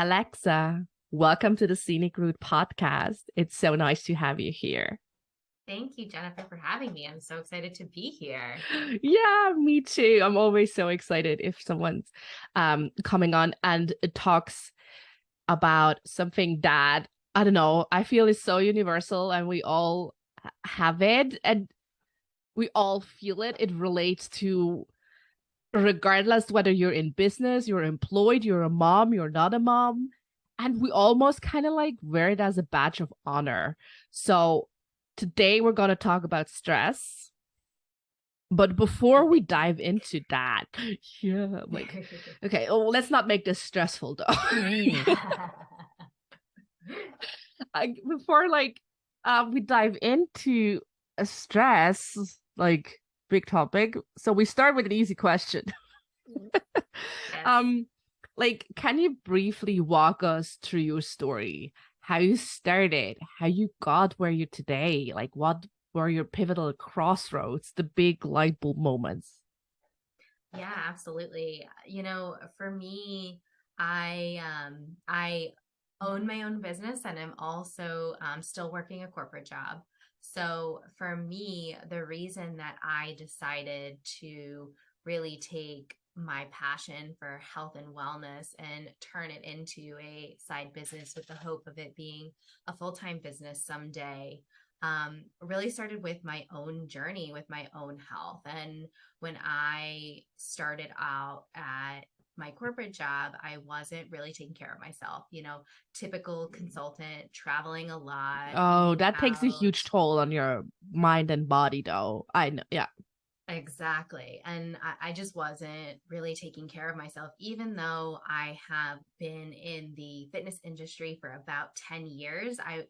Alexa, welcome to the Scenic Route podcast. It's so nice to have you here. Thank you, Jennifer, for having me. I'm so excited to be here. Yeah, me too. I'm always so excited if someone's coming on and it talks about something that I don't know, I feel is so universal and we all have it and we all feel it. It relates to regardless whether you're in business, you're employed, you're a mom, you're not a mom. And we almost kind of like wear it as a badge of honor. So today we're going to talk about stress. But before we dive into that, yeah, like, okay, oh, let's not make this stressful though. Before we dive into a stress, like big topic. So we start with an easy question. Yes. Um, like, can you briefly walk us through your story? How you started, how you got where you're today, like what were your pivotal crossroads, the big light bulb moments? Yeah, absolutely. For me, I own my own business and I'm also still working a corporate job. So for me, the reason that I decided to really take my passion for health and wellness and turn it into a side business with the hope of it being a full-time business someday, really started with my own journey with my own health. And when I started out at my corporate job, I wasn't really taking care of myself, typical consultant, traveling a lot, Oh, eating that takes a out. huge toll on your mind and body, though. I know. Yeah. Exactly. And I just wasn't really taking care of myself, even though I have been in the fitness industry for about 10 years. I've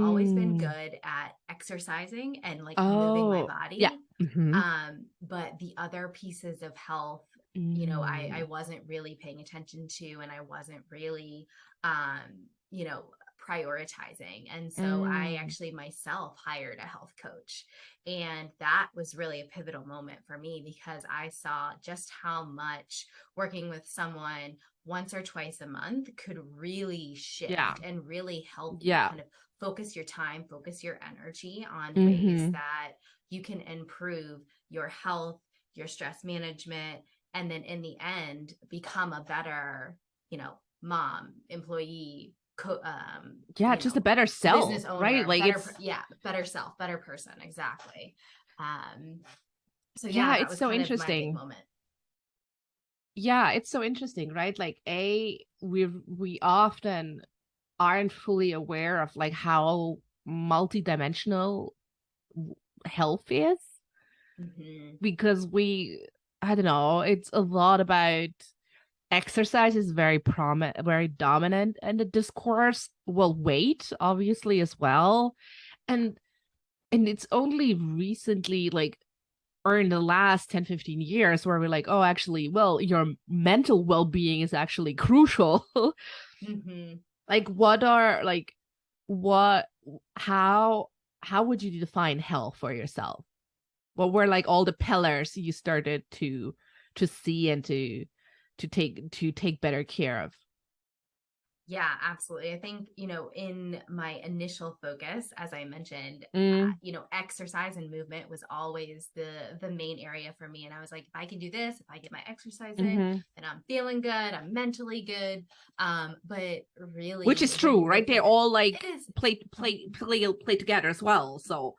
always been Mm. good at exercising and like moving my Oh, yeah. body. Mm-hmm. But the other pieces of health, I Mm. wasn't really paying attention to, and I wasn't really, um, you know, prioritizing. And so I Mm. actually myself hired a health coach. And that was really a pivotal moment for me because I saw just how much working with someone once or twice a month could really Yeah. shift and really help you Yeah. kind of focus your time, focus your energy on ways Mm-hmm. that you can improve your health, your stress management, and then in the end, become a better, mom, employee, Yeah, just a better self, business right? owner, Like better, it's yeah, better self, better person. Exactly. Um, so yeah, yeah, that it's was so kind of my big interesting. moment. Yeah, it's so interesting, right? Like we often aren't fully aware of like how multidimensional health is Mm-hmm. because I don't know, it's a lot about exercise is very very dominant in the discourse. Well, weight obviously as well. Yeah. And it's only recently like or in the last 10-15 years where we're like, oh, actually, well, your mental well-being is actually crucial. Mm-hmm. Like what are like what how how would you define health for yourself? What were like all the pillars you started to see and to take better care of? Yeah, absolutely. I think, in my initial focus, as I mentioned, Mm, exercise and movement was always the main area for me. And I was like, if I can do this, if I get my exercise in, mm-hmm. then I'm feeling good, I'm mentally good. But Which really is when true, you right? look They at it, all it like is. play together as well. So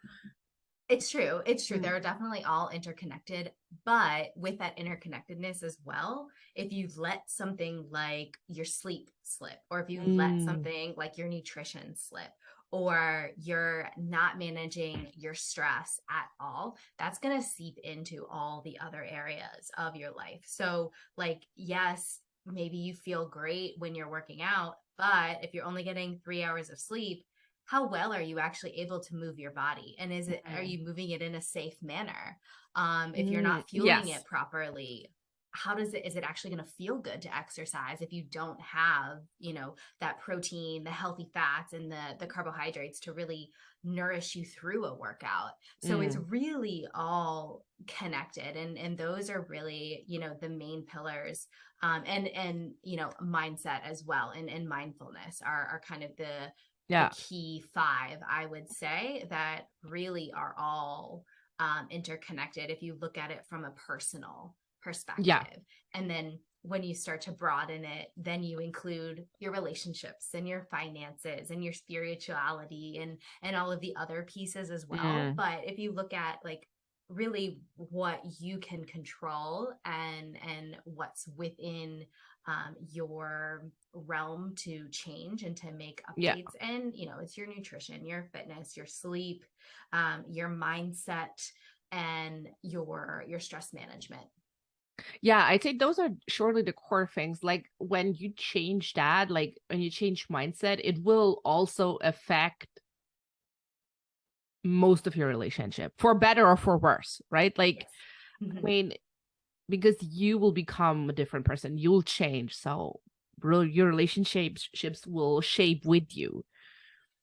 It's true. It's true. mm, They're definitely all interconnected. But with that interconnectedness as well, if you let something like your sleep slip, or if you let mm, something like your nutrition slip, or you're not managing your stress at all, that's going to seep into all the other areas of your life. So, like, yes, maybe you feel great when you're working out, but if you're only getting 3 hours of sleep, how well are you actually able to move your body, and are mm, you moving it in a safe manner? If you're mm, not fueling yes. it properly, is it actually going to feel good to exercise if you don't have, that protein, the healthy fats, and the carbohydrates to really nourish you through a workout? So it's Mm. really all connected, and those are really, the main pillars. And mindset as well, and mindfulness are kind of the Yeah. key five, I would say, that really are all interconnected if you look at it from a personal Yeah. perspective. And then when you start to broaden it, then you include your relationships and your finances and your spirituality and all of the other pieces as well. Mm. But if you look at like really what you can control and what's within your realm to change and to make Yeah. updates, and it's your nutrition, your fitness, your sleep, your mindset, and your stress management. Yeah, I think those are surely the core things. Like when you change that, like when you change mindset, it will also affect most of your relationship for better or for worse, right? Like, Yes. I mean, because you will become a different person, you'll change. So your relationships will shape with you.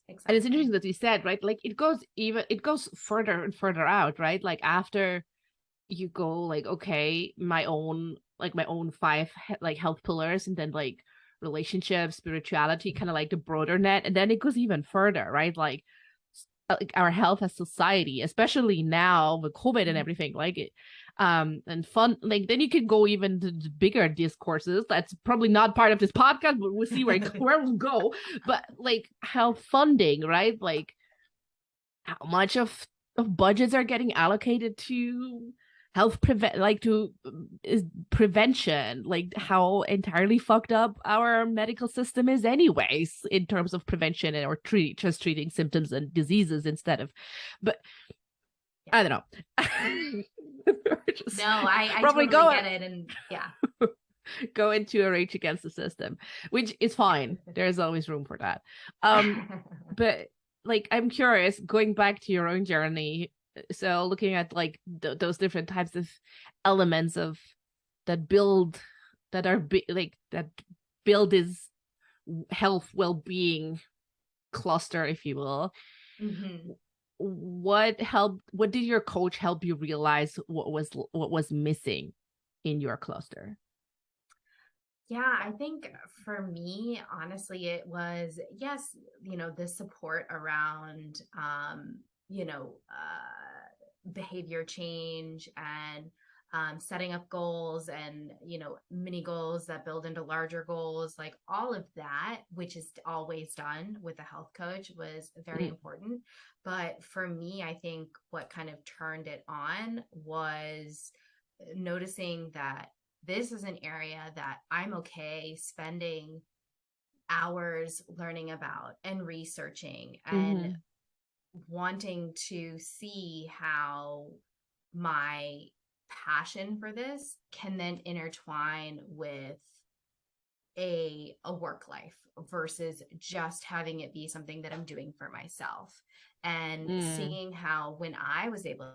And it's Exactly. interesting that you said, right? Like it goes further and further out, right? Like after you go like, okay, my own five like health pillars, and then like relationships, spirituality, kind of like the broader net, and then it goes even further, right? Like our health as society, especially now with COVID and everything, like it, and fun, like then you can go even to bigger discourses that's probably not part of this podcast, but we'll see where we'll go. But like how funding, right? Like how much of budgets are getting allocated to health prevent like to is prevention, like how entirely fucked up our medical system is anyways in terms of prevention or treating symptoms and diseases instead of, but Yeah. I don't know. No, Just I probably totally get it. And yeah. go into a rage against the system, which is fine. There's always room for that. um but like I'm curious, going back to your own journey, so looking at like those different types of elements of that build that are like that build this health well-being cluster, if you will. hmm What did your coach help you realize what was missing in your cluster? Yeah, I think for me, honestly, it was, yes, the support around, behavior change and setting up goals and, mini goals that build into larger goals, like all of that, which is always done with a health coach, was very Mm. important. But for me, I think what kind of turned it on was noticing that this is an area that I'm okay spending hours learning about and researching and Mm-hmm. wanting to see how my passion for this can then intertwine with a work life versus just having it be something that I'm doing for myself, and Mm. seeing how when I was able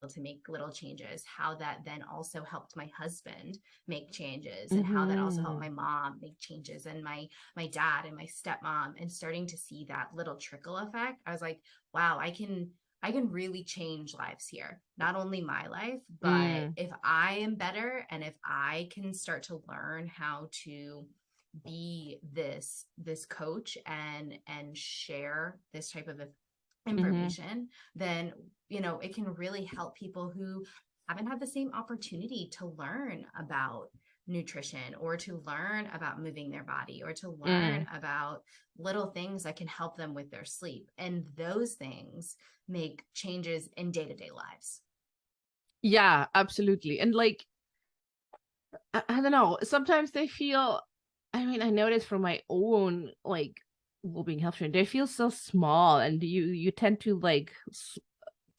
to make little changes, how that then also helped my husband make changes, and how that also helped Mm-hmm. my mom make changes, and my dad and my stepmom, and starting to see that little trickle effect. I was like, wow, I can really change lives here. Not only my life, but Mm. if I am better and if I can start to learn how to be this coach and share this type of Mm-hmm. information, then it can really help people who haven't had the same opportunity to learn about nutrition, or to learn about moving their body, or to learn Mm. about little things that can help them with their sleep, and those things make changes in day-to-day lives. Yeah, absolutely. And like I don't know, sometimes they feel, I mean, I notice from my own like well-being health training, they feel so small, and you tend to like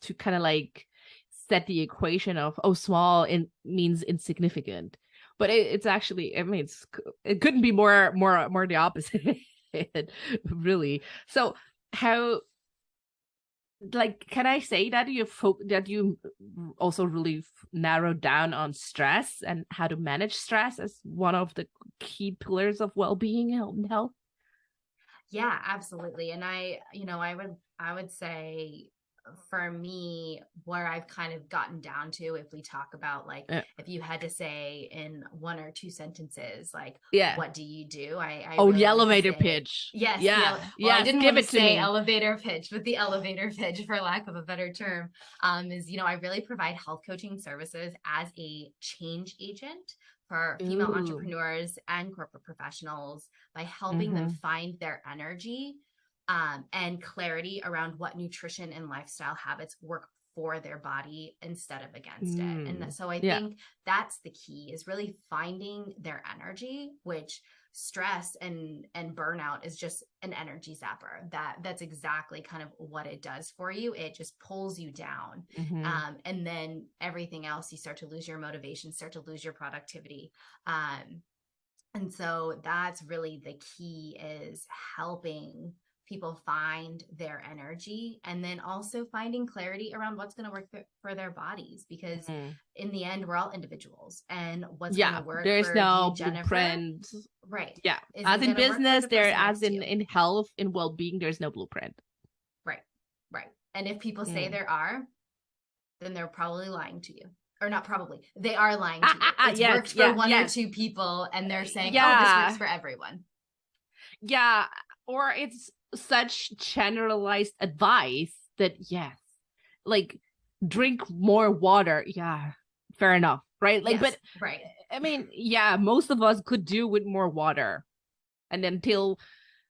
to kind of like set the equation of, oh, small in means insignificant, but it's actually, I mean, it couldn't be more the opposite. Really. So how like, can I say that that you also really narrowed down on stress and how to manage stress as one of the key pillars of well-being and health? Yeah, absolutely. And I would say for me, where I've kind of gotten down to, if we talk about like, Yeah. if you had to say in one or two sentences, like, Yeah. what do you do? I Oh, the really like to elevator say, pitch. yes, Yeah. well, I Yes. didn't Give want to it to say me. elevator pitch, but the elevator pitch, for lack of a better term, is, I really provide health coaching services as a change agent for female Ooh. entrepreneurs and corporate professionals by helping them Mm-hmm. find their energy, and clarity around what nutrition and lifestyle habits work for their body instead of against it. And Mm. so I Yeah. think that's the key, is really finding their energy, which stress and burnout is just an energy zapper. That's exactly kind of what it does for you. It just pulls you down. Mm-hmm. And then everything else, you start to lose your motivation, start to lose your productivity. And so that's really the key, is helping people find their energy, and then also finding clarity around what's going to work for their bodies, because Mm. in the end we're all individuals, and what's going to Yeah. work There's for you, no Jennifer, blueprint. right, Yeah. As isn't in going to work for business, the there person as next to you. in health, in well-being, there's no blueprint. Right, right. And if people say Mm. there are, then they're probably lying to you. Or not probably, they are lying to you. It's Yes. worked for Yeah. one or Yes. two people, and they're saying, oh, this works Yeah. for everyone. Yeah. Or it's such generalized advice that, yes, like, drink more water. Yeah. Fair enough. Right. Like, but Yes, right. I mean, yeah, most of us could do with more water. And until,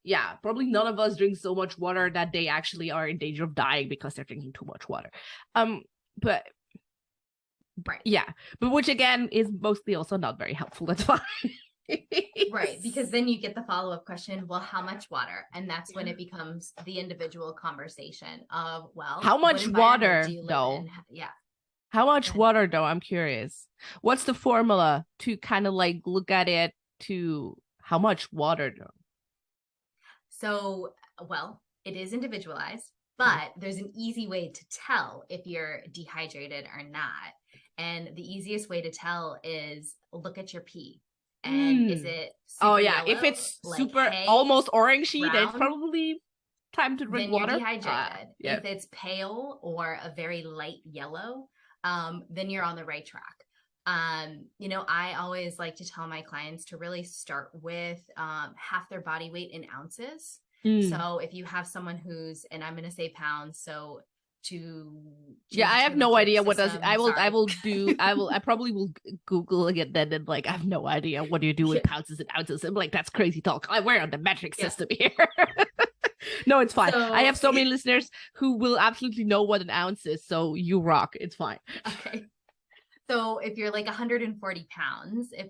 yeah, probably none of us drink so much water that they actually are in danger of dying because they're drinking too much water. Um, but Right. yeah, but which again is mostly also not very helpful. That's fine. Right. Because then you get the follow up question, well, how much water? And that's when it becomes the individual conversation of, well, How what much environment do water you live in? though? Yeah. How much Good. water though? I'm curious. What's the formula to kind of like look at it to how much water though? So, well, it is individualized, Mm. but there's an easy way to tell if you're dehydrated or not. And the easiest way to tell is look at your pee. And is Mm. it Oh super yeah, if yellow, it's like super hay, almost orangey, then it's brown? probably time to drink Then you're water. dehydrated. Yeah. If it's pale or a very light yellow, then you're on the right track. I always like to tell my clients to really start with half their body weight in ounces. Mm. So if you have someone who's, and I'm going to say pounds, so to Yeah, change I it to have a no metric idea what does system, I sorry. will do I probably will Google it then and like I have no idea what do you do with Yeah, pounds and ounces. I'm like, that's crazy talk. We're on the metric yeah. system here. No, it's fine. I So, have so many listeners who will absolutely know what an ounce is, so you rock. It's fine. okay. So if you're like 140 pounds, if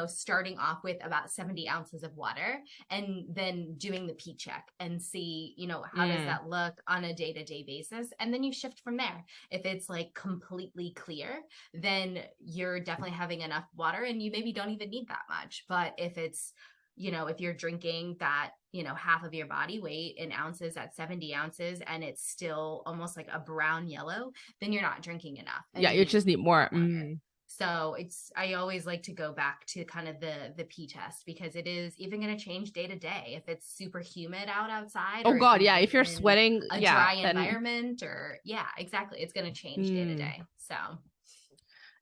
starting off with about 70 ounces of water, and then doing the P check and see, how does Mm. that look on a day-to-day basis? And then you shift from there. If it's like completely clear, then you're definitely having enough water and you maybe don't even need that much. But if it's, if you're drinking that, half of your body weight in ounces at 70 ounces, and it's still almost like a brown yellow, then you're not drinking enough and Yeah, you you need just need more more. water. Mm. So I always like to go back to kind of the P test, because it is even going to change day to day. If it's super humid outside, Oh or if god, you yeah, if live you're in sweating, a yeah, dry then environment, or yeah, exactly. It's going to change day to mm. day. So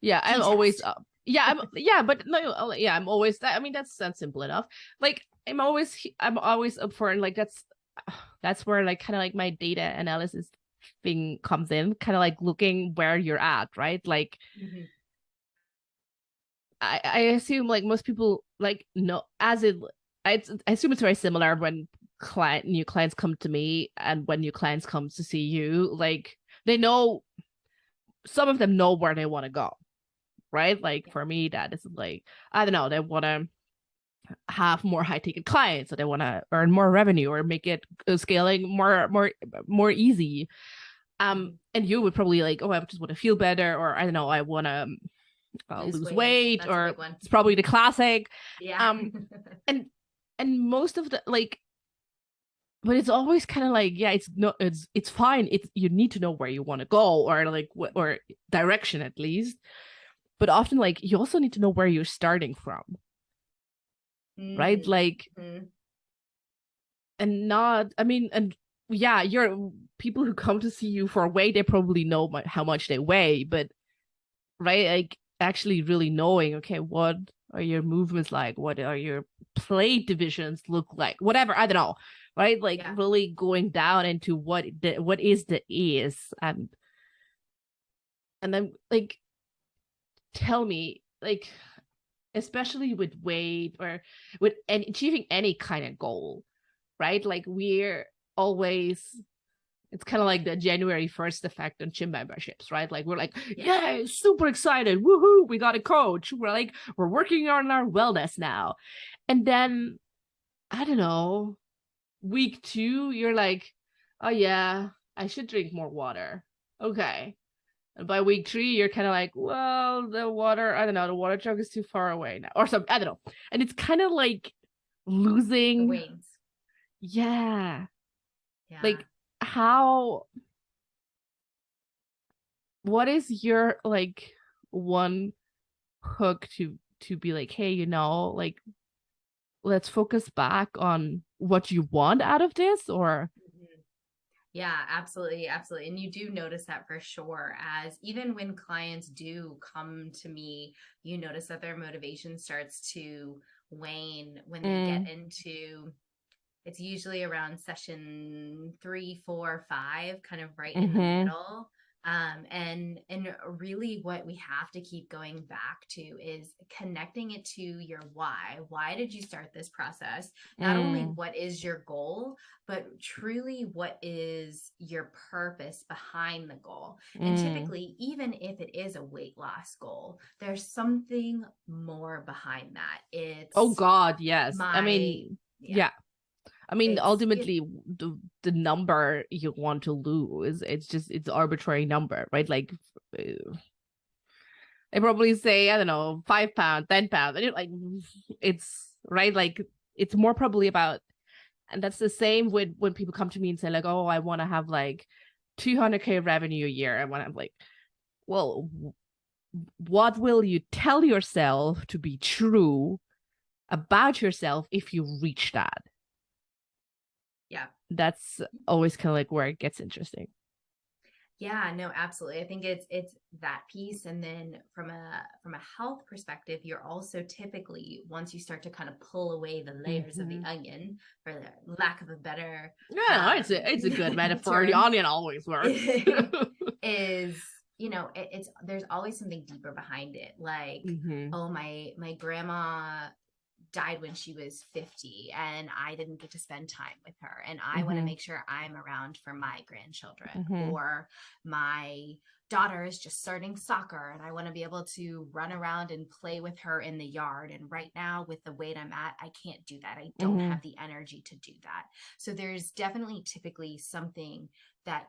Yeah, I'm P always test. yeah, yeah, but no, yeah, I'm always I mean that's simple enough. Like I'm always up for, and like that's where like kind of like my data analysis thing comes in, kind of like looking where you're at, right? Like Mm-hmm. I assume like most people like know as it I assume it's very similar when new clients come to me and when new clients come to see you, like they know, some of them know where they want to go, right? Like Yeah. for me, that is like, I don't know, they want to have more high ticket clients, so they want to earn more revenue or make it scaling more easy. Mm-hmm. And you would probably like, oh, I just want to feel better, or I don't know, I want to Lose lose weight. weight, That's a or big one. it's probably the classic. Yeah. Um, and most of the like but it's always kind of like, yeah, it's fine. It's you need to know where you want to go, or like or direction at least. But often, like, you also need to know where you're starting from, right? Like, Mm-hmm. and not, I mean, and yeah, you're people who come to see you for weight, they probably know how much they weigh, but right, like actually really knowing, okay, what are your movements like? What are your plate divisions look like? Whatever, I don't know, right? Like Yeah. really going down into what is the is, and then like tell me, like especially with weight or with and achieving any kind of goal, right? Like we're always it's kind of like the January 1st effect on gym memberships, right? Like we're like, Yeah. yeah, super excited. Woohoo, we got a coach. We're like, we're working on our wellness now. And then, I don't know, week 2, you're like, oh yeah, I should drink more water. Okay. And by week 3, you're kind of like, well, the water, I don't know, the water jug is too far away now. Or something, I don't know. And it's kind of like The losing, wings. yeah. Yeah. Like how what is your like one hook to be like, hey, like let's focus back on what you want out of this, or Mhm. Yeah, absolutely, absolutely. And you do notice that for sure. As even when clients do come to me, you notice that their motivation starts to wane when they get mm, into it's usually around session 3, 4, 5, kind of right in the mm-hmm, middle. And really what we have to keep going back to is connecting it to your why. Why did you start this process? Not only mm, what is your goal, but truly what is your purpose behind the goal. And mm. typically, even if it is a weight loss goal, there's something more behind that. Oh It's god, yes, I my, mean, yeah, yeah, I mean it's it, ultimately the number you want to lose, it's just it's arbitrary number, right? Like they probably say, I don't know, 5 pounds, 10 pounds, and like it's right, like it's more probably about. And that's the same with when people come to me and say, like, oh, I want to have like 200K revenue a year. And when I'm like, well, what will you tell yourself to be true about yourself if you reach that? yeah. That's always kind of like where it gets interesting. Yeah, no, absolutely. I think it's that piece. And then from a health perspective, you're also typically, once you start to kind of pull away the layers of the Mm-hmm. onion, for the lack of a better Yeah, it's a good metaphor. The term, onion always works. is it's there's always something deeper behind it. Like, Mm-hmm. oh, my grandma died when she was 50 and I didn't get to spend time with her, and I want to Mm-hmm. make sure I'm around for my grandchildren. Mm-hmm. Or my daughter is just starting soccer and I want to be able to run around and play with her in the yard, and right now with the weight I'm at, I can't do that. I don't Mm-hmm. have the energy to do that. So there's definitely typically something that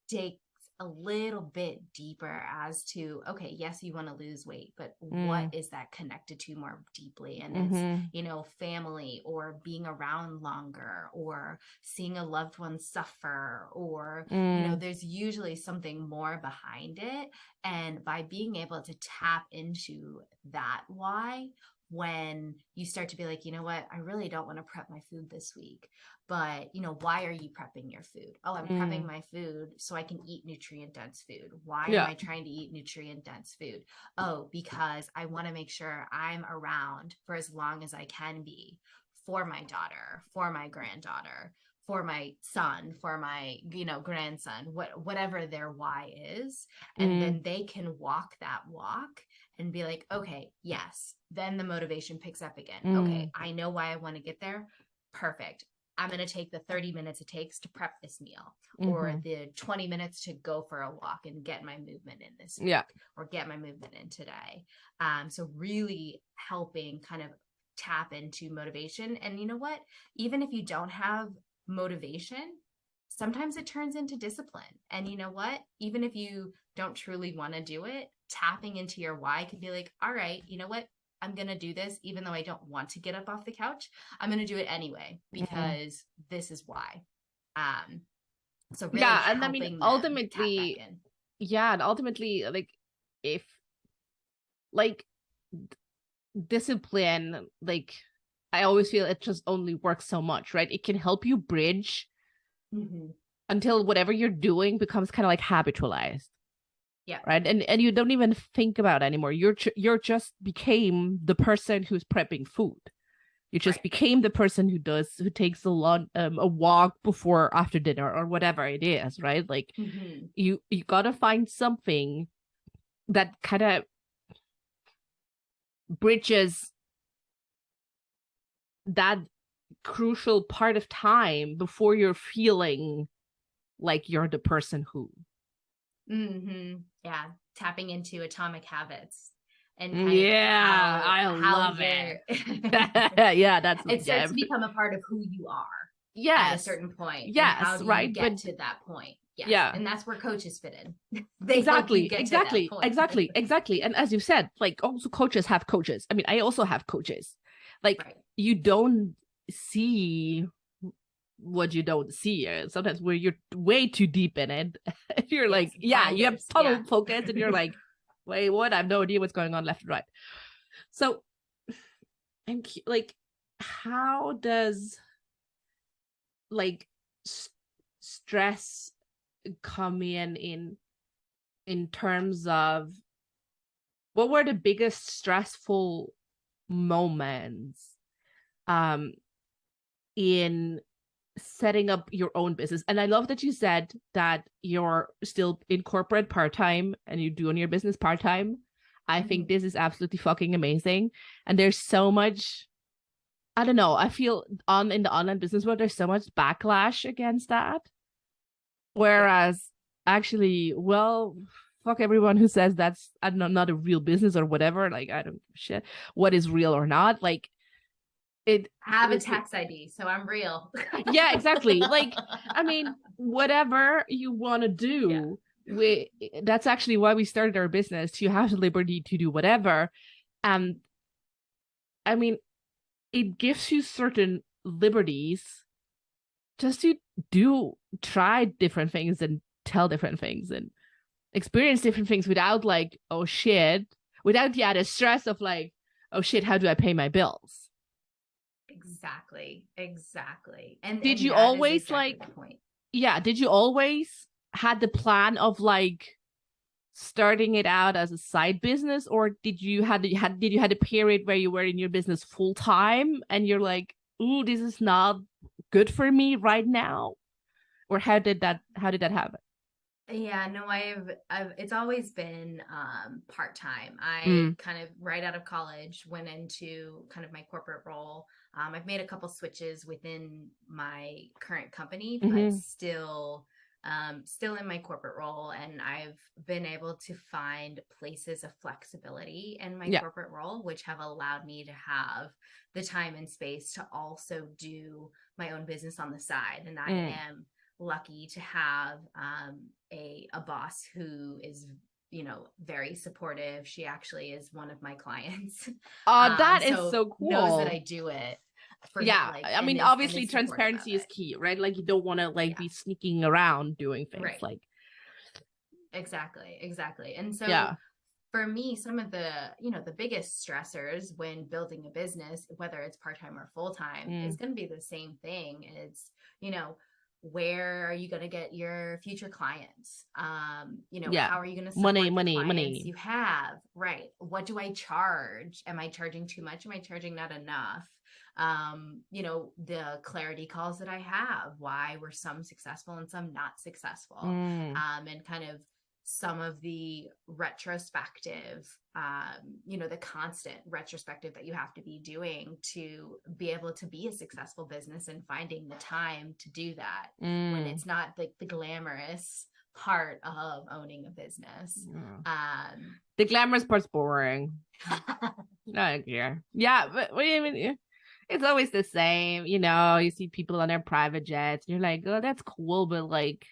takes a little bit deeper as to, okay, yes, you want to lose weight, but what is that connected to more deeply? And it's, Mm-hmm. family, or being around longer, or seeing a loved one suffer, or, Mm-hmm. there's usually something more behind it. And by being able to tap into that why, when you start to be like, you know what, I really don't want to prep my food this week, but why are you prepping your food? Oh, I'm prepping Mm-hmm. my food so I can eat nutrient dense food. Why am Yeah. I trying to eat nutrient dense food? Oh, because I want to make sure I'm around for as long as I can be for my daughter, for my granddaughter, for my son, for my, grandson, whatever their why is. And Mm-hmm. then they can walk that walk and be like, okay, yes. Then the motivation picks up again. Mm-hmm. Okay, I know why I want to get there. Perfect. I'm going to take the 30 minutes it takes to prep this meal, or Mm-hmm. the 20 minutes to go for a walk and get my movement in this Yeah. week, or get my movement in today. So really helping kind of tap into motivation. And you know what? Even if you don't have motivation, sometimes it turns into discipline. And you know what? Even if you don't truly want to do it, tapping into your why can be like, all right, you know what? I'm going to do this even though I don't want to get up off the couch. I'm going to do it anyway Mm-hmm. because this is why. Um, so really Yeah, and I mean helping them tap back ultimately, in. yeah, and ultimately, like if like discipline, like I always feel it just only works so much, right? It can help you bridge Mm-hmm. until whatever you're doing becomes kind of like habitualized, Yeah. right? And you don't even think about it anymore. You're just became the person who's prepping food. You just Right. became the person who takes a walk before after dinner or whatever it is, right? Like Mm-hmm. you gotta find something that kind of bridges that crucial part of time before you're feeling like you're the person who. Mm-hmm. Yeah. Tapping into atomic habits and kind of Yeah, I how love you're it. Yeah, that's it starts yeah. to become a part of who you are at a Yes. certain point. And how Yes, do you right? But get to that point? Yes. yeah, And that's where coaches fit in. They help you exactly, get to that exactly, point. exactly, exactly. And as you said, like also coaches have coaches. I mean, I also have coaches. Like Right. you don't see what you don't see. Sometimes where you're way too deep in it, you're Yes. like, yeah, you have Blinders. Yeah. tunnel focus, and you're like, wait, what? I have no idea what's going on left and right. So like, how does like stress come in terms of what were the biggest stressful moments um in setting up your own business? And I love that you said that you're still in corporate part-time and you're doing your business part-time. I think Mhm. this is absolutely fucking amazing. And there's so much, I don't know, I feel on in the online business world there's so much backlash against that. Yeah. Whereas actually, well, fuck everyone who says that's, I don't know, not a real business or whatever. Like I don't give a shit what is real or not. Like it, I have a it tax ID, so I'm real. yeah, exactly. Like I mean, whatever you want to Yeah. do, we that's actually why we started our business. You have the liberty to do whatever. And I mean, it gives you certain liberties just to do try different things and tell different things and experience different things without like, oh shit, without the stress of like, oh shit, how do I pay my bills? Exactly. Exactly. Did And you that is always exactly like, the point. yeah, did you always had the plan of like starting it out as a side business, or did you had a period where you were in your business full time and you're like, ooh, this is not good for me right now? Or how did that happen? Yeah, no, I've it's always been part-time. I Mm, kind of right out of college went into kind of my corporate role. I've made a couple switches within my current company, but mm-hmm. still in my corporate role, and I've been able to find places of flexibility in my Yeah. corporate role, which have allowed me to have the time and space to also do my own business on the side. And I Mm. am lucky to have a boss who is very supportive. She actually is one of my clients. That is So so knows that I cool. do it for Yeah, like I mean, and obviously is supportive of transparency is it. key, right? Like you don't want to like Yeah. be sneaking around doing things Right. like, Exactly. Exactly. And so yeah. for me, some of the biggest stressors when building a business, whether it's part-time or full-time, is Mm, going to be the same thing. It's, where are you going to get your future clients? yeah, How are you going to money, support the money, clients money. you have? Right. What do I charge? Am I charging too much? Am I charging not enough? The clarity calls that I have, why were some successful and some not successful? Mm. And kind of some of the retrospective, the constant retrospective that you have to be doing to be able to be a successful business, and finding the time to do that when Mm. it's not the glamorous part of owning a business. Mm. Um, The glamorous part's boring. I don't care. Yeah, but what do you mean? It's always the same, you see people on their private jets, and you're like, oh, that's cool, but like,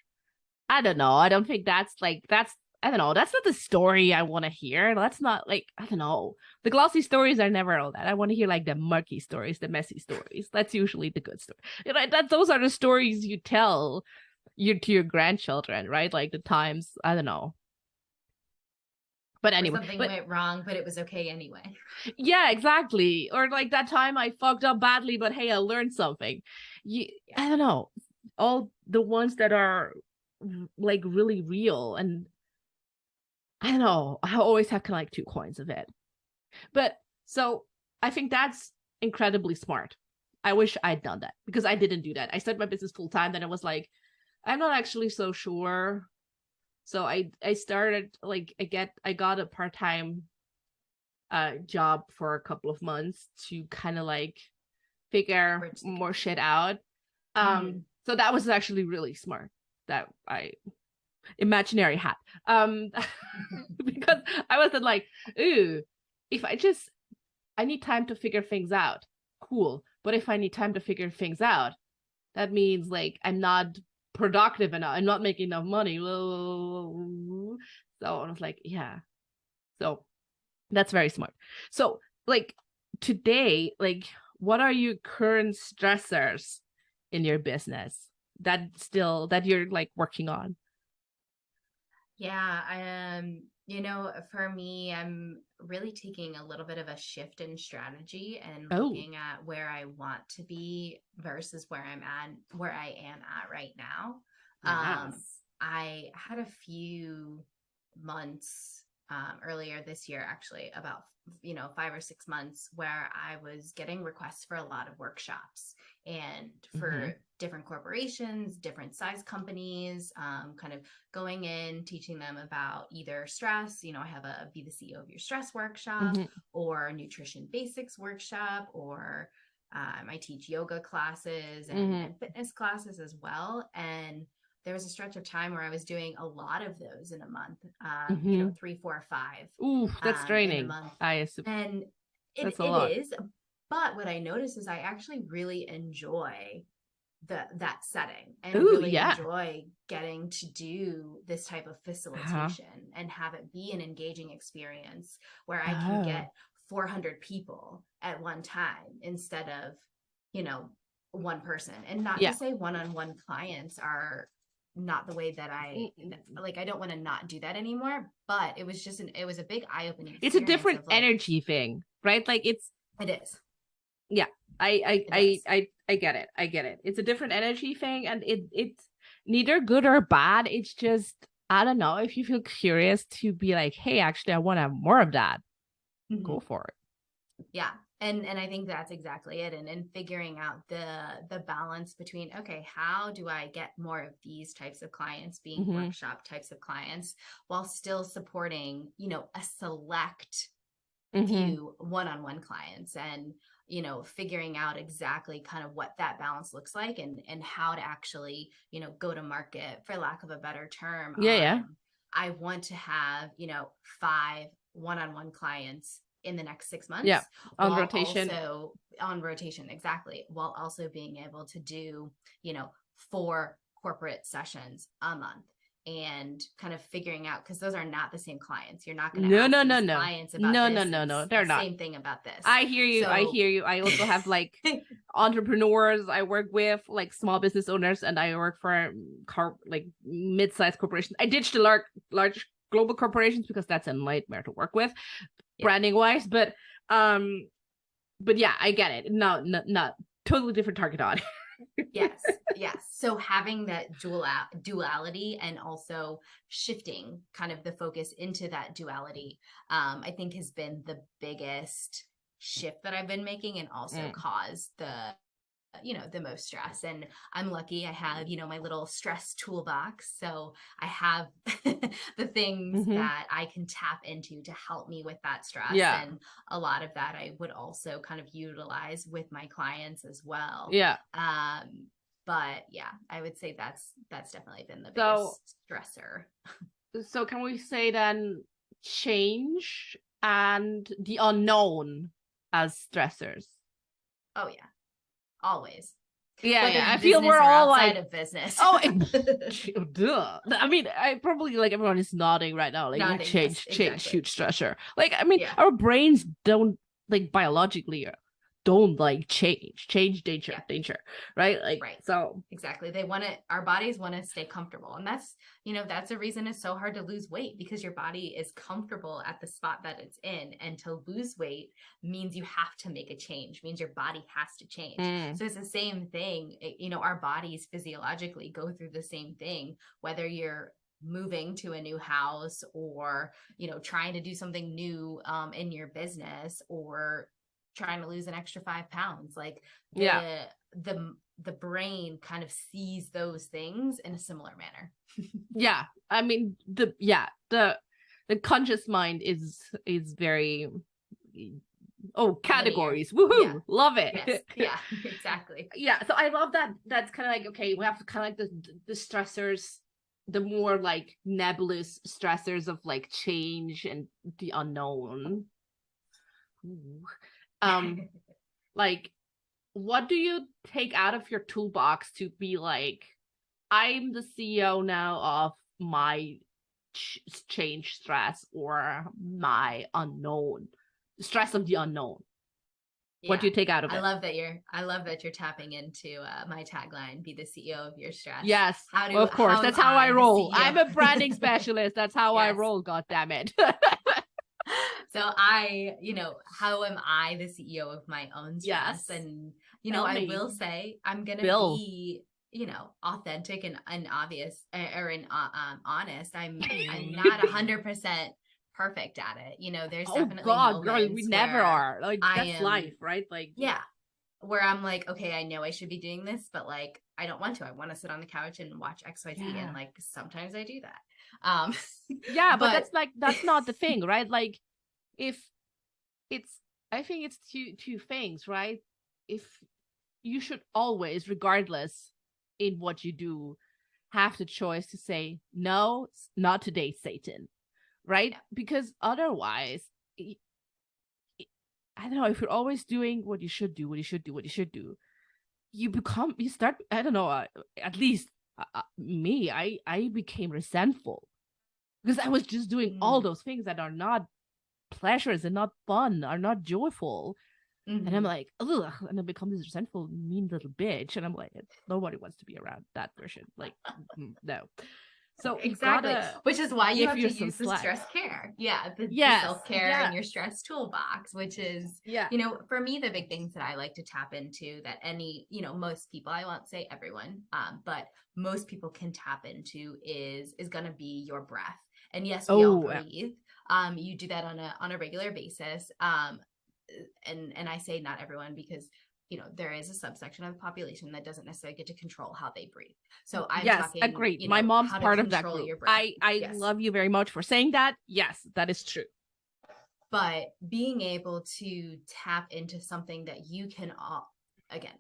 I don't know. I don't think that's like that's I don't know. That's not the story I want to hear. That's not like, I don't know. The glossy stories are never all that. I want to hear like the murky stories, the messy stories. That's usually the good story. Those are the stories you tell to your grandchildren, right? Like the times, I don't know. But Where anyway, something went wrong, but it was okay anyway. yeah, exactly. Or like that time I fucked up badly, but hey, I learned something. I don't know. All the ones that are like really real, and I don't know. I always have kind of like two coins of it. But so I think that's incredibly smart. I wish I'd done that because I didn't do that. I started my business full time. Then I was like, I'm not actually so sure. So I started like I got a part-time job for a couple of months to kind of like figure more shit out. So that was actually really smart that I imaginary hat. Because I wasn't like, ooh, if I need time to figure things out. Cool. But if I need time to figure things out, that means like I'm not productive enough. I'm not making enough money. So I was like, yeah. So that's very smart. So like today, like what are your current stressors in your business that you're like working on? Yeah, for me, I'm really taking a little bit of a shift in strategy and Oh, looking at where I want to be versus where I am at right now. yes. I had a few months earlier this year, actually, about 5 or 6 months, where I was getting requests for a lot of workshops and for different corporations, different size companies, kind of going in, teaching them about either stress. I have a Be the CEO of Your Stress workshop or nutrition basics workshop, or I teach yoga classes and fitness classes as well. And there was a stretch of time where I was doing a lot of those in a month, 3, 4, 5 Ooh, that's in a draining. month. I assume And that's a it lot. is. But what I noticed is I actually really enjoy that setting and Ooh, really yeah. enjoy getting to do this type of Uh-huh. facilitation and have it be an engaging experience where I can Oh. get 400 people at one time instead of, one person. And not to Yeah. say one-on-one clients are not the way that I like. I don't want to not do that anymore, but it was it was a big eye-opening It's a experience different of like, energy thing, right? Like it's it is. yeah. It is. I get it. I get it. It's a different energy thing, and it's neither good or bad. It's just I don't know, if you feel curious to be like, hey, actually I want to have more of that, go for it. Yeah. And I think that's exactly it. And figuring out the balance between, okay, how do I get more of these types of clients, being workshop types of clients, while still supporting, a select few one-on-one clients, and figuring out exactly kind of what that balance looks like, and how to actually go to market, for lack of a better term, Yeah, yeah. on, I want to have 5 one-on-one clients in the next 6 months, Yeah. On while rotation. also on rotation, exactly, while also being able to do 4 corporate sessions a month, and kind of figuring out, because those are not the same clients. You're not going to No, ask no, no, these no. clients about No, no, this no, and no. They're not. same thing about this. I hear you. I So hear you. I also have like entrepreneurs I work with, like small business owners, and I work for like mid-sized corporations. I ditched the large global corporations because that's a nightmare to work with, branding wise. But yeah, I get it. No, not totally different target audience. yes. So having that duality, and also shifting kind of the focus into that duality, I think has been the biggest shift that I've been making, and also caused the most stress. And I'm lucky I have my little stress toolbox, so I have the things that I can tap into to help me with that stress. Yeah. And a lot of that I would also kind of utilize with my clients as well. Yeah. But yeah, I would say that's definitely been the So biggest stressor. so can we say then change and the unknown as stressors? Oh yeah, always. Yeah, whether yeah. I in feel business we're or all outside like, of business. oh, duh. I mean, I probably like everyone is nodding right now. Like, Nodding, yes, change, exactly. huge stressor. Like, I mean, Yeah, our brains don't like biologically don't like change, yeah. danger, right? Like, Right. so Exactly. They want to, our bodies want to stay comfortable. And that's, that's a reason it's so hard to lose weight, because your body is comfortable at the spot that it's in. And to lose weight means you have to make a change, means your body has to change. So it's the same thing. Our bodies physiologically go through the same thing, whether you're moving to a new house or, trying to do something new in your business, or trying to lose an extra 5 pounds. Like yeah, the brain kind of sees those things in a similar manner. yeah. I mean, the conscious mind is very, oh, Linear. categories, Yeah. woohoo, love Yes. it. Yeah. Exactly. Yeah, so I love that. That's kind of like, okay, we have to kind of like the stressors, the more like nebulous stressors of like change and the unknown. Ooh. um like, what do you take out of your toolbox to be like, I'm the CEO now of my change stress, or my unknown stress of the unknown? What do Yeah. you take out of it? I love that you're tapping into my tagline, be the CEO of your stress. Yes, of course. How am That's how I I the roll. CEO? I'm a branding specialist. That's how I Yes. roll. God damn it. So how am I the CEO of my own stress? Yes. And, Tell I me. will say I'm going to Bill. be, authentic and obvious, or honest. I'm not 100% perfect at it. There's Oh definitely God, girl, we moments never where are. Like, I that's life, am, right? Like, yeah, where I'm like, okay, I know I should be doing this, but like, I don't want to. I want to sit on the couch and watch XYZ. And yeah. like, sometimes I do that. Um, Yeah, but but that's not the thing, right? Like, if it's, I think it's two things, right? If you should always, regardless in what you do, have the choice to say, no, not today, Satan, right? yeah, Because otherwise, I don't know, if you're always doing what you should do, you start, I don't know, at least me, I became resentful because I was just doing all mm, those things that are not pleasures and not fun, are not joyful. And I'm mhm. like, ugh, and I become this resentful, mean little bitch. And I'm like, nobody wants to be around that version. Like, no. So you Exactly. gotta Which is why you give have to yourself use the slack. stress care. Yeah. The Yes, self care yeah, and your stress toolbox, which is, yeah. for me, the big things that I like to tap into that most people, I won't say everyone, but most people can tap into is going to be your breath. And yes, we all Oh, breathe. You do that on a regular basis. And I say not everyone because there is a subsection of the population that doesn't necessarily get to control how they breathe. So I'm yes, talking, agreed. My mom's how to part of that control group. your breath. I Yes. love you very much for saying that. Yes, that is true. But being able to tap into something that you can, again,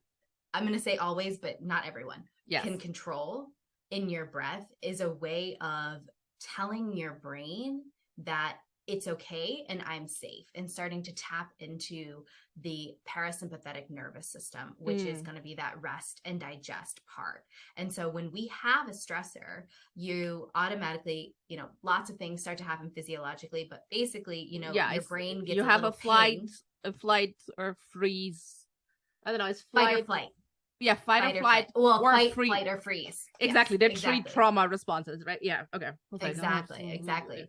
I'm going to say always, but not everyone Yes. can control in your breath, is a way of telling your brain that it's okay and I'm safe, and starting to tap into the parasympathetic nervous system, which is going to be that rest and digest part. And so when we have a stressor, you automatically, lots of things start to happen physiologically, but basically, Yeah, your brain gets you a have little ping. a flight or freeze. I don't know, it's Fight or flight. flight. Yeah, fight or Fight or flight. flight Well, or fight, freeze. flight, or freeze. Exactly. Yes, They're three exactly. trauma responses, right? Yeah. Okay. Exactly.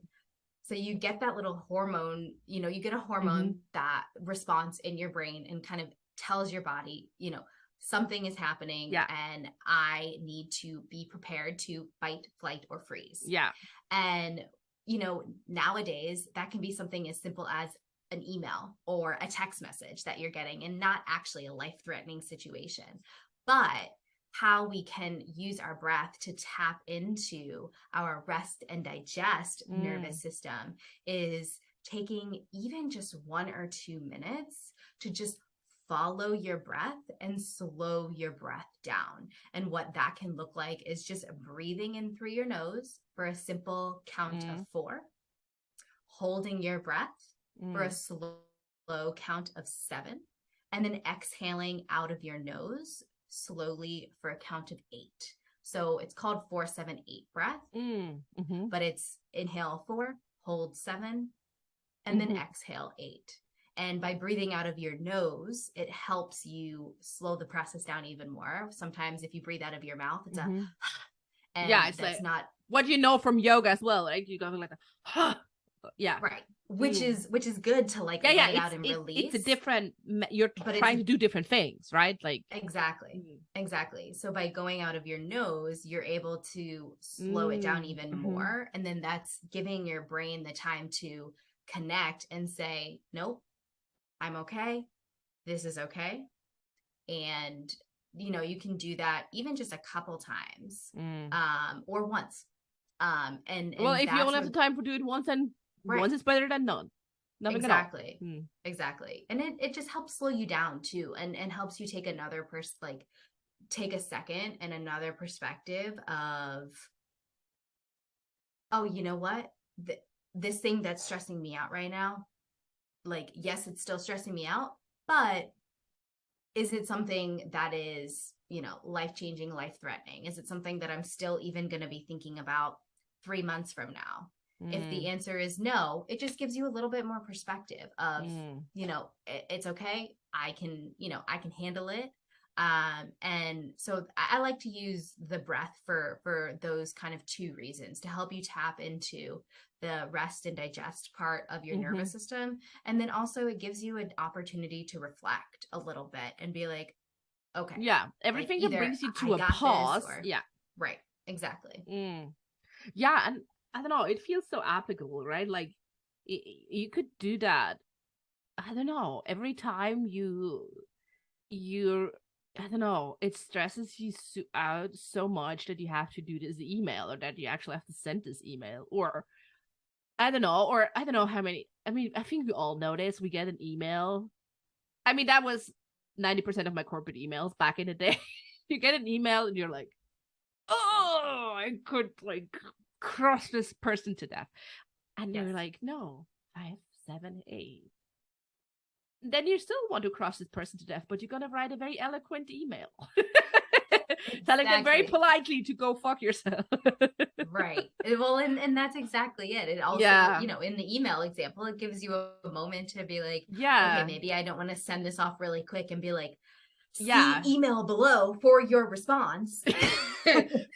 So you get that little hormone, you get a hormone that response in your brain and kind of tells your body, something is happening, Yeah. and I need to be prepared to fight, flight, or freeze. Yeah. And, nowadays that can be something as simple as an email or a text message that you're getting, and not actually a life-threatening situation. But how we can use our breath to tap into our rest and digest nervous system is taking even just 1 or 2 minutes to just follow your breath and slow your breath down. And what that can look like is just breathing in through your nose for a simple count of 4, holding your breath for a slow count of 7, and then exhaling out of your nose slowly for a count of 8. So it's called 4-7-8 breath, but it's inhale 4, hold 7, and then exhale 8. And by breathing out of your nose, it helps you slow the process down even more. Sometimes if you breathe out of your mouth, it's a and it's that's like not what you know from yoga as well. Like you go like a right, which is good to like yeah, let it out and release. It's a different. You're but trying to do different things, right? Like exactly. So by going out of your nose, you're able to slow it down even more, and then that's giving your brain the time to connect and say, nope, I'm okay. This is okay. And you can do that even just a couple times, or once. And well, if you that's only have the time to do it once, and once is better than none. Nothing exactly. At all. Exactly. And it just helps slow you down too, and helps you take another take a second and another perspective of, oh, you know what? This thing that's stressing me out right now, like, yes, it's still stressing me out, but is it something that is, life-changing, life-threatening? Is it something that I'm still even going to be thinking about 3 months from now? If the answer is no, it just gives you a little bit more perspective of, it's okay. I can handle it. And so I like to use the breath for those kind of 2 reasons, to help you tap into the rest and digest part of your nervous system. And then also it gives you an opportunity to reflect a little bit and be like, okay. Yeah. Everything that brings you to a pause. Right. Exactly. Yeah. And I don't know, it feels so applicable, right? Like you could do that. I don't know. Every time you're I don't know, it stresses you out so much that you have to do this email, or that you actually have to send this email, or I don't know how many. I mean, I think we all know this. We get an email. I mean, that was 90% of my corporate emails back in the day. You get an email and you're like, oh, I could like cross this person to death. And you're like, no, 5, 7, 8. Then you still want to cross this person to death, but you're going to write a very eloquent email. Telling them very politely to go fuck yourself. Right. Well, and that's exactly it. It also, in the email example, it gives you a moment to be like, okay, maybe I don't want to send this off really quick and be like, see email below for your response.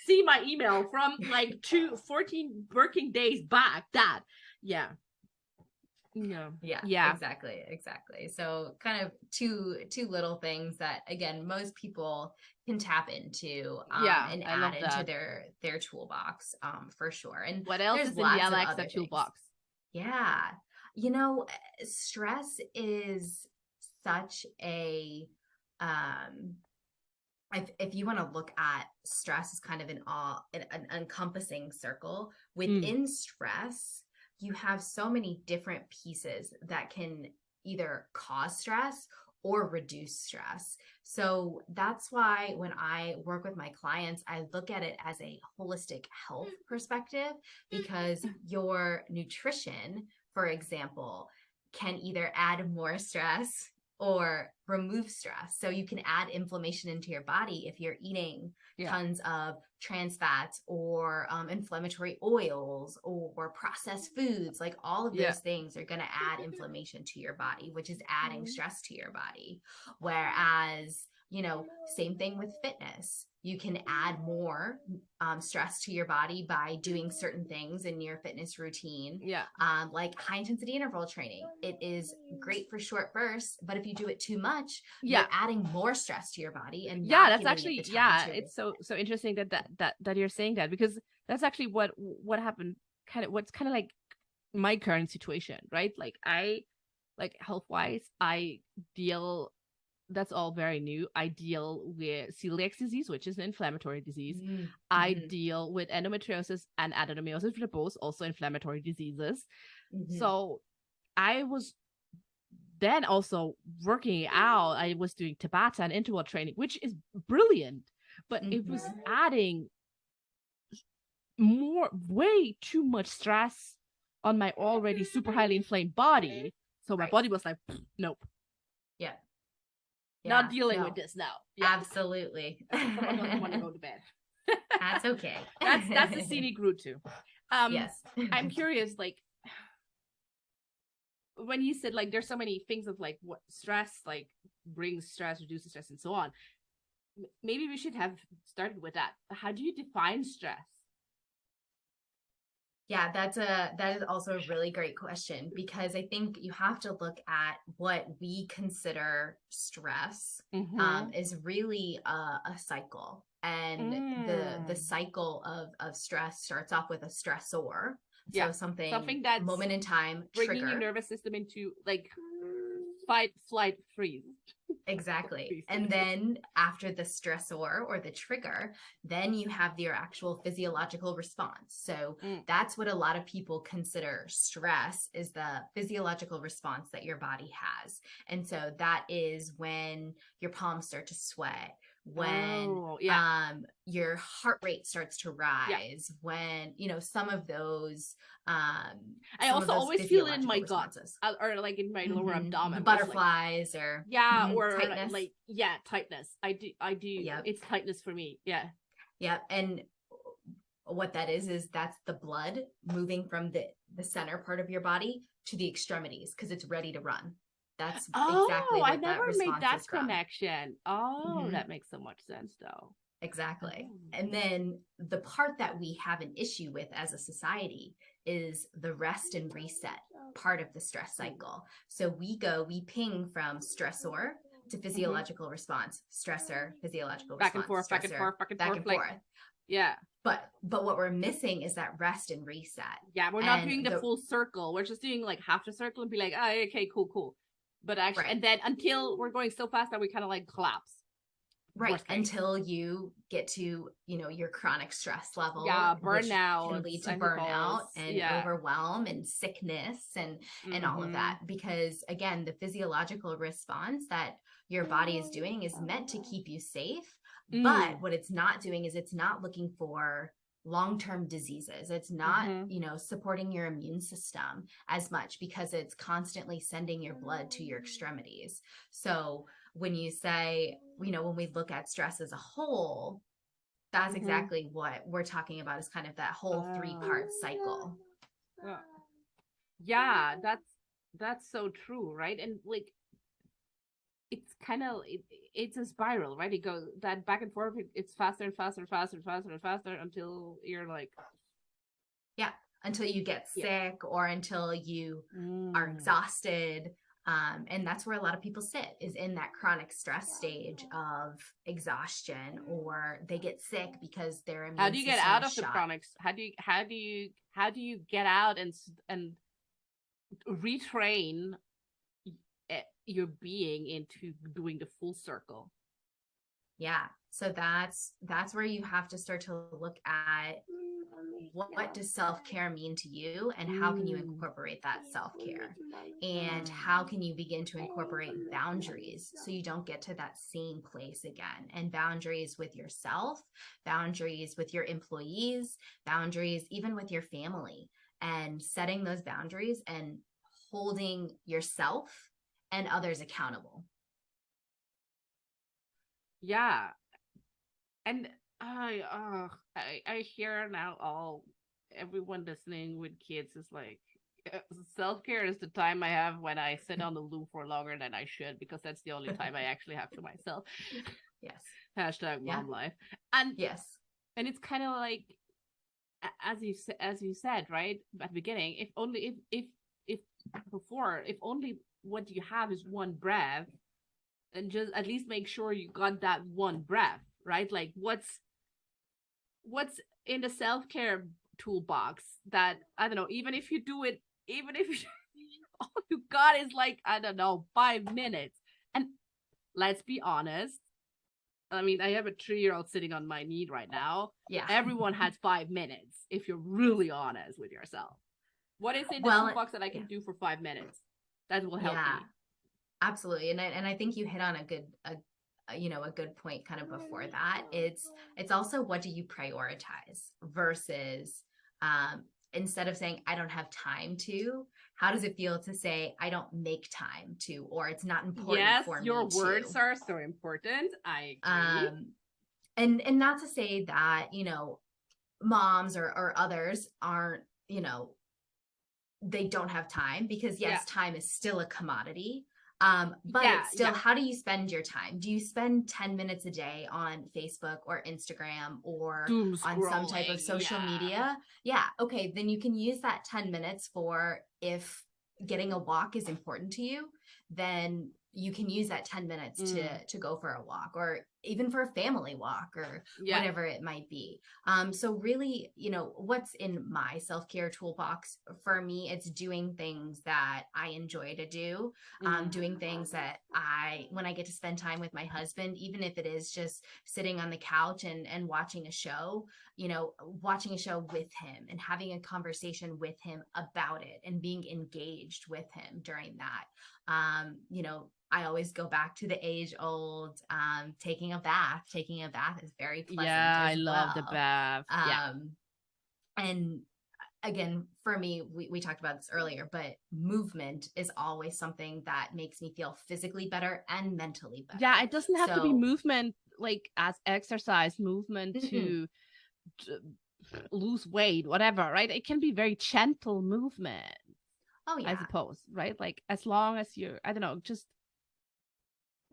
See my email from like 14 working days back. That, yeah. Exactly. So kind of two little things that, again, most people can tap into and add into their toolbox, for sure. And what else is in the Alexa toolbox? Yeah. Stress is such a if you want to look at stress as kind of an encompassing circle within stress, you have so many different pieces that can either cause stress or reduce stress. So that's why when I work with my clients, I look at it as a holistic health perspective, because your nutrition, for example, can either add more stress or remove stress. So you can add inflammation into your body if you're eating tons of trans fats or inflammatory oils or processed foods. Like all of those things are going to add inflammation to your body, which is adding stress to your body. Whereas, same thing with fitness. You can add more stress to your body by doing certain things in your fitness routine. Like high intensity interval training. It is great for short bursts, but if you do it too much, you're adding more stress to your body. And that's actually it's so interesting that you're saying that, because that's actually what happened. What's kind of like my current situation, right? Like I, like health wise, that's all very new. I deal with celiac disease, which is an inflammatory disease. I deal with endometriosis and adenomyosis, which are both also inflammatory diseases. So I was then also working out. I was doing Tabata and interval training, which is brilliant, but it was adding way too much stress on my already super highly inflamed body. So my body was like, nope. Not Yeah. dealing with No, this now. Yeah. absolutely. I don't want to go to bed. That's okay. That's the scenic route too. Yes. I'm curious, like when you said like there's so many things of like what stress like brings stress, reduces stress, and so on. Maybe we should have started with that. How do you define stress? Yeah, that is also a really great question, because I think you have to look at what we consider stress, Mm-hmm. is really a cycle. And the cycle of stress starts off with a stressor. Yeah, So something something that's moment in time bringing your trigger. nervous system into like fight, flight, freeze. Exactly. And Basically. then after the stressor or the trigger, then you have your actual physiological response. So Mm. that's what a lot of people consider stress, is the physiological response that your body has. And so that is when your palms start to sweat, when Oh, yeah, your heart rate starts to yeah. rise, when some of those I also always feel it in my physiological gut, responses. or like in my lower The abdomen, where it's like butterflies or yeah, or tightness. like yeah, tightness. I do. Yep. It's tightness for me. Yeah. Yep. And what that is that's the blood moving from the center part of your body to the extremities, because it's ready to run. That's exactly Oh, I what never that made response that is from. connection. Oh, Hmm. that makes so much sense though. Exactly. Oh. And then the part that we have an issue with as a society is the rest and reset part of the stress cycle. So we ping from stressor to Mhm. physiological response, stressor, physiological Back and response, forth, back and stressor, forth, back and back forth. and Like, forth. yeah, But what we're missing is that rest and reset. yeah. We're not And doing the the full circle. We're just doing like half the circle and be like, oh, okay, cool, cool. But actually, right, and then until we're going so fast that we kind of like collapse. right, Worst case. until you get to your chronic stress level, Yeah, which can burnouts, lead to I suppose. burnout and Yeah. overwhelm and sickness and all of Mm-hmm. that. Because again, the physiological response that your body is doing is meant to keep you safe, but Mm. what it's not doing is it's not looking for long-term diseases. It's not Mm-hmm. supporting your immune system as much, because it's constantly sending your blood to your extremities. So when you say, when we look at stress as a whole, that's Mm-hmm. exactly what we're talking about, is kind of that whole three-part cycle. Uh, yeah, that's so true, right? And like it's kind of it's a spiral, right? It goes that back and forth. It's faster and faster and faster and faster and faster until you're like, Yeah, until you get yeah. sick or until you are Mm. exhausted. And that's where a lot of people sit, is in that chronic stress stage of exhaustion, or they get sick because their How immune do you get system out is of the shot. chronic? How do you get out and retrain your being into doing the full circle? Yeah. So that's where you have to start to look at what does self-care mean to you, and how can you Mm. incorporate that self-care, and how can you begin to incorporate boundaries so you don't get to that same place again. And boundaries with yourself, boundaries with your employees, boundaries even with your family, and setting those boundaries and holding yourself and others accountable. Yeah, and I hear now all everyone listening with kids is like self care is the time I have when I sit on the loo for longer than I should because that's the only time I actually have to myself. Yes. Hashtag Yeah. mom life, and Yes. and it's kind of like as you said right at the beginning. If only if before if only what you have is one breath, and just at least make sure you got that one breath right. Like what's in the self-care toolbox that I don't know, even if you do it, even if all you got is like I don't know 5 minutes. And let's be honest, I mean I have a 3-year-old sitting on my knee right now. Yeah. Everyone has 5 minutes if you're really honest with yourself. What is in the Well, toolbox that I yeah. can do for 5 minutes that will help Yeah, me? absolutely. And I think you hit on a good point kind of before that. It's also, what do you prioritize versus, um instead of saying I don't have time to, how does it feel to say I don't make time to, or it's not important Yes, for your me words to? are so important. I agree. And not to say that, moms or others aren't, they don't have time, because Yeah. yes, time is still a commodity. But Yeah, it's still, yeah. how do you spend your time? Do you spend 10 minutes a day on Facebook or Instagram or Doom on some type of scrolling. social Yeah. media? Yeah. Okay. Then you can use that 10 minutes for, if getting a walk is important to you, then you can use that 10 minutes to go for a walk, or even for a family walk, or Yeah. whatever it might be. So really, what's in my self-care toolbox, for me, it's doing things that I enjoy to do, doing things that when I get to spend time with my husband, even if it is just sitting on the couch and watching a show, watching a show with him and having a conversation with him about it and being engaged with him during that. I always go back to the age old, taking a bath. Taking a bath is very pleasant Yeah, I as love the well. bath. Yeah. And again, for me, we talked about this earlier, but movement is always something that makes me feel physically better and mentally Yeah, better. it doesn't have to be So, movement like as exercise, movement mm-mm. to lose weight, whatever, right? It can be very gentle movement, Oh I yeah, suppose, right? Like as long as you're, I don't know, just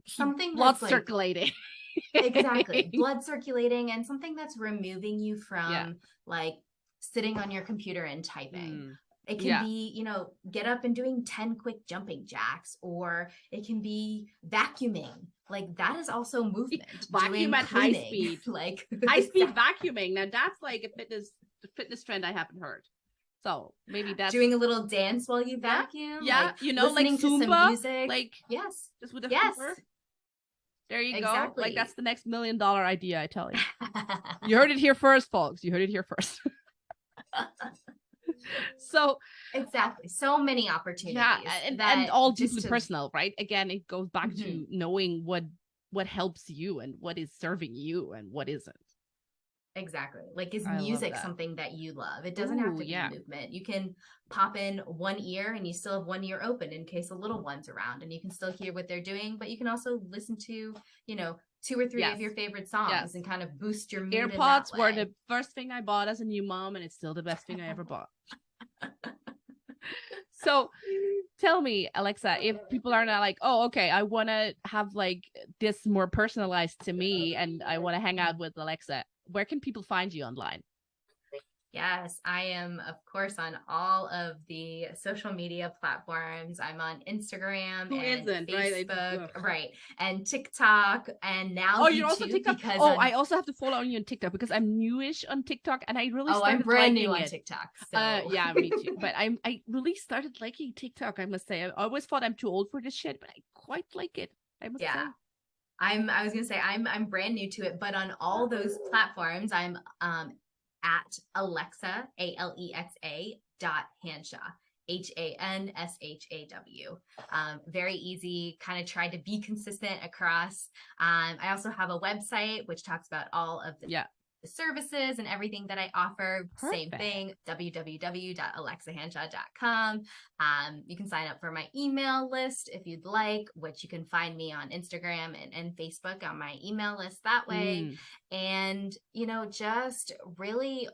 keep something blood that's like, circulating. exactly, blood circulating, and something that's removing you Yeah. from, like, sitting on your computer and typing. Mm. It can Yeah. be, get up and doing 10 quick jumping jacks, or it can be vacuuming. Like, that is also movement. Vacuum Doing at high cleaning, speed. like, High speed exactly. vacuuming. Now that's like a fitness trend I haven't heard. So maybe that's, Doing a little dance while you yeah. vacuum, Yeah. like Like listening to some Zumba, music. like Yes. just with a Yes. Hoover. There you go. Like Exactly. that's the next $1 million idea, I tell you. You heard it here first, folks. You heard it here first. So Exactly. So many yeah, opportunities and that all just deeply to, personal, right? Again, it goes back mhm. to knowing what helps you and what is serving you and what isn't. Exactly. Like, is I love music that. something that you love? It doesn't have Ooh, to be yeah. movement. You can pop in one ear and you still have one ear open in case a little one's around, and you can still hear what they're doing, but you can also listen to, two or three of Yes. your favorite songs Yes. and kind of boost your mood in that AirPods were way. the first thing I bought as a new mom, and it's still the best thing I ever bought. So tell me, Alexa, if people are not like, oh, okay, I want to have like this more personalized to me and I want to hang out with Alexa, where can people find you online? Yes, I am, of course, on all of the social media platforms. I'm on Instagram Who and isn't, right? Facebook, right, and TikTok, and now Oh, you're also YouTube, TikTok. because Oh, I on, also have to follow you on TikTok because I'm newish on TikTok and I really oh, I'm started brand new liking on it. TikTok. So, Yeah, me too. But I really started liking TikTok, I must say. I always thought I'm too old for this shit, but I quite like it, I must yeah, say. I was gonna say I'm brand new to it, but on all those platforms, I'm at Alexa, Alexa Hanshaw. Hanshaw. Very easy, kind of tried to be consistent across. I also have a website which talks about all of Yeah. the services and everything that I offer. Same Perfect. thing, www.alexahanshaw.com. You can sign up for my email list if you'd like, which you can find me on Instagram and Facebook on my email list that way. And, just really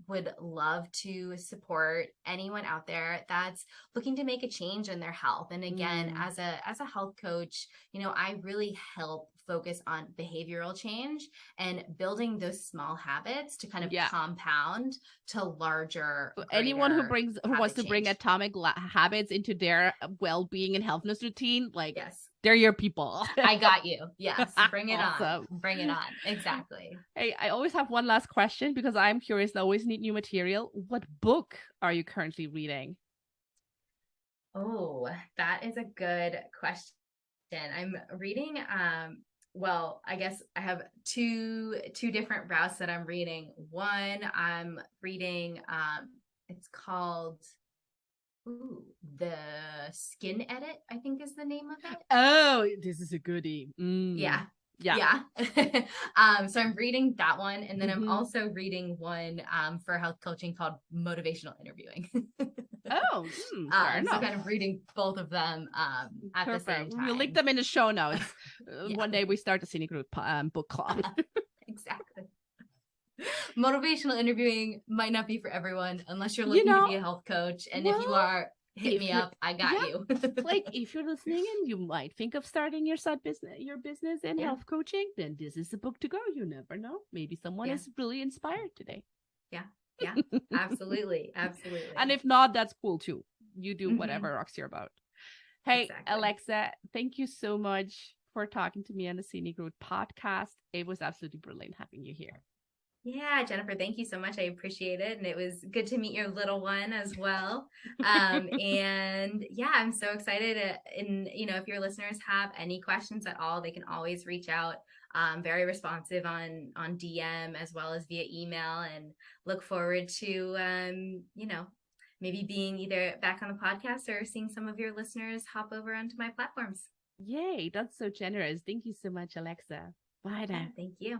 would love to support anyone out there that's looking to make a change in their health. And again, as a health coach, I really help focus on behavioral change and building those small habits to kind of Yeah. compound to larger, Anyone who wants habit to bring change. atomic habits into their well-being and healthness routine, like Yes. they're your people. I got you. Yes. Bring it Awesome. on. Bring it on. Exactly. Hey, I always have one last question because I'm curious and always need new material. What book are you currently reading? Oh, that is a good question. I'm reading, well, I guess I have two different routes that I'm reading. One, I'm reading, it's called, The Skin Edit, I think is the name of it. Oh, this is a goodie. Yeah. Yeah. Yeah. So I'm reading that one. And then I'm Mm-hmm. also reading one for health coaching called Motivational Interviewing. Oh, fair So enough. kind of reading both of them at the same Perfect. We'll link time. them in the show notes. Yeah, One day we start the Scenic Route book club. exactly. Motivational interviewing might not be for everyone unless you're You looking to know, be a health coach. And if well, you are, hit if me you're, up. I got yeah, you. like if you're listening and you might think of starting your business in Yeah. health coaching, then this is the book to go. You never know. Maybe someone Yeah. is really inspired today. Yeah. Yeah. Absolutely. Absolutely. And if not, that's cool too. You do Mm-hmm. whatever rocks your boat. Hey, Exactly. Alexa, thank you so much for talking to me on the Scenic Route podcast. It was absolutely brilliant having you here. Yeah, Jennifer, thank you so much. I appreciate it. And it was good to meet your little one as well. And yeah, I'm so excited. And, if your listeners have any questions at all, they can always reach out. Very responsive on DM as well as via email, and look forward to, maybe being either back on the podcast or seeing some of your listeners hop over onto my platforms. Yay, that's so generous. Thank you so much, Alexa. Bye Yeah, now. thank you.